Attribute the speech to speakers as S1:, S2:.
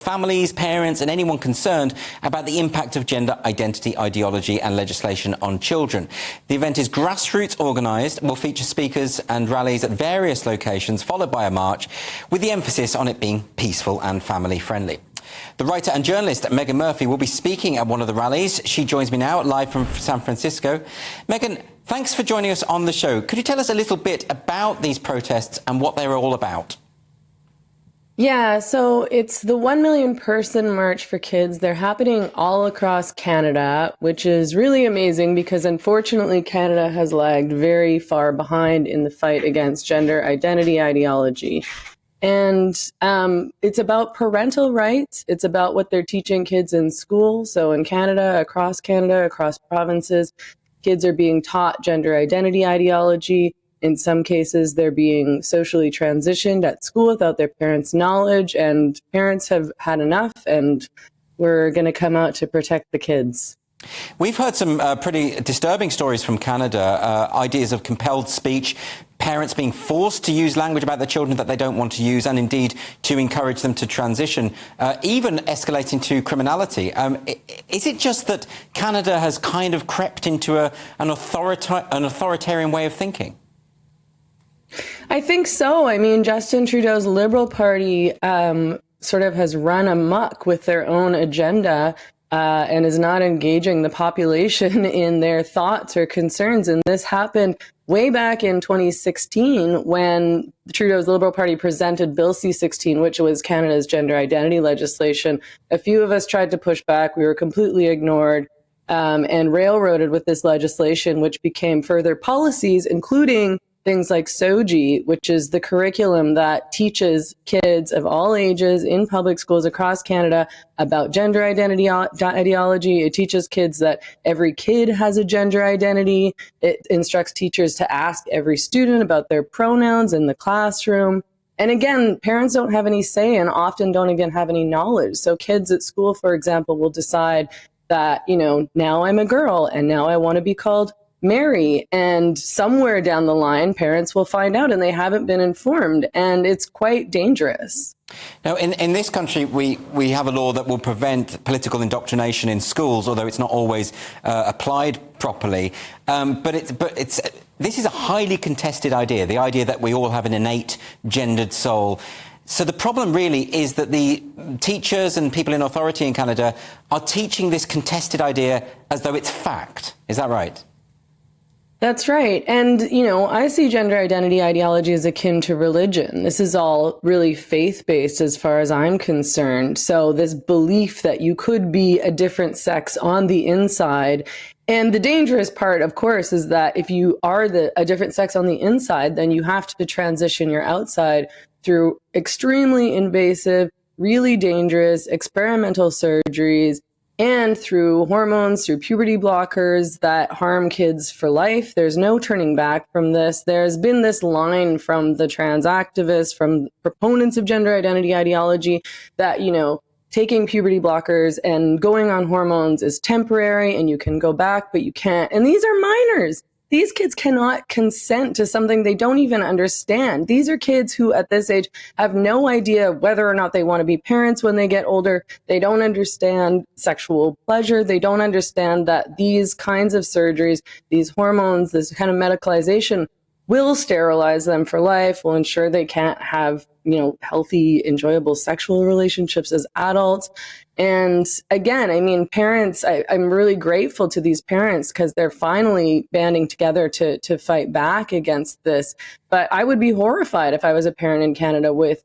S1: families, parents and anyone concerned about the impact of gender identity ideology and legislation on children. The event is grassroots organised, will feature speakers and rallies at various locations, followed by a march, with the emphasis on it being peaceful and family friendly. The writer and journalist Meghan Murphy will be speaking at one of the rallies. She joins me now live from San Francisco. Meghan, thanks for joining us on the show. Could you tell us a little bit about these protests and what they're all about?
S2: Yeah, so it's the 1 million person March for Kids. They're happening all across Canada, which is really amazing because unfortunately Canada has lagged very far behind in the fight against gender identity ideology. And it's about parental rights. It's about what they're teaching kids in school. So in Canada, across provinces, kids are being taught gender identity ideology. In some cases, they're being socially transitioned at school without their parents' knowledge, and parents have had enough, and we're going to come out to protect the kids.
S1: We've heard some pretty disturbing stories from Canada, ideas of compelled speech, parents being forced to use language about their children that they don't want to use, and indeed to encourage them to transition, even escalating to criminality. Is it just that Canada has kind of crept into an authoritarian way of thinking?
S2: I think so. I mean, Justin Trudeau's Liberal Party sort of has run amok with their own agenda and is not engaging the population in their thoughts or concerns. And this happened way back in 2016 when Trudeau's Liberal Party presented Bill C-16, which was Canada's gender identity legislation. A few of us tried to push back. We were completely ignored and railroaded with this legislation, which became further policies, including things like SOGI, which is the curriculum that teaches kids of all ages in public schools across Canada about gender identity ideology. It teaches kids that every kid has a gender identity. It instructs teachers to ask every student about their pronouns in the classroom. And again, parents don't have any say and often don't again have any knowledge. So kids at school, for example, will decide that, you know, now I'm a girl and now I want to be called Mary, and somewhere down the line, parents will find out and they haven't been informed, and it's quite dangerous.
S1: Now, in this country, we have a law that will prevent political indoctrination in schools, although it's not always applied properly. This is a highly contested idea, the idea that we all have an innate gendered soul. So the problem really is that the teachers and people in authority in Canada are teaching this contested idea as though it's fact. Is that right?
S2: That's right. And, you know, I see gender identity ideology as akin to religion. This is all really faith-based as far as I'm concerned. So this belief that you could be a different sex on the inside. And the dangerous part, of course, is that if you are a different sex on the inside, then you have to transition your outside through extremely invasive, really dangerous experimental surgeries, and through hormones, through puberty blockers that harm kids for life. There's no turning back from this. There's been this line from the trans activists, from proponents of gender identity ideology, that, you know, taking puberty blockers and going on hormones is temporary and you can go back, but you can't. And these are minors. These kids cannot consent to something they don't even understand. These are kids who at this age have no idea whether or not they want to be parents when they get older. They don't understand sexual pleasure. They don't understand that these kinds of surgeries, these hormones, this kind of medicalization will sterilize them for life, will ensure they can't have, you know, healthy, enjoyable sexual relationships as adults. And again, I mean, parents, I'm really grateful to these parents because they're finally banding together to fight back against this. But I would be horrified if I was a parent in Canada with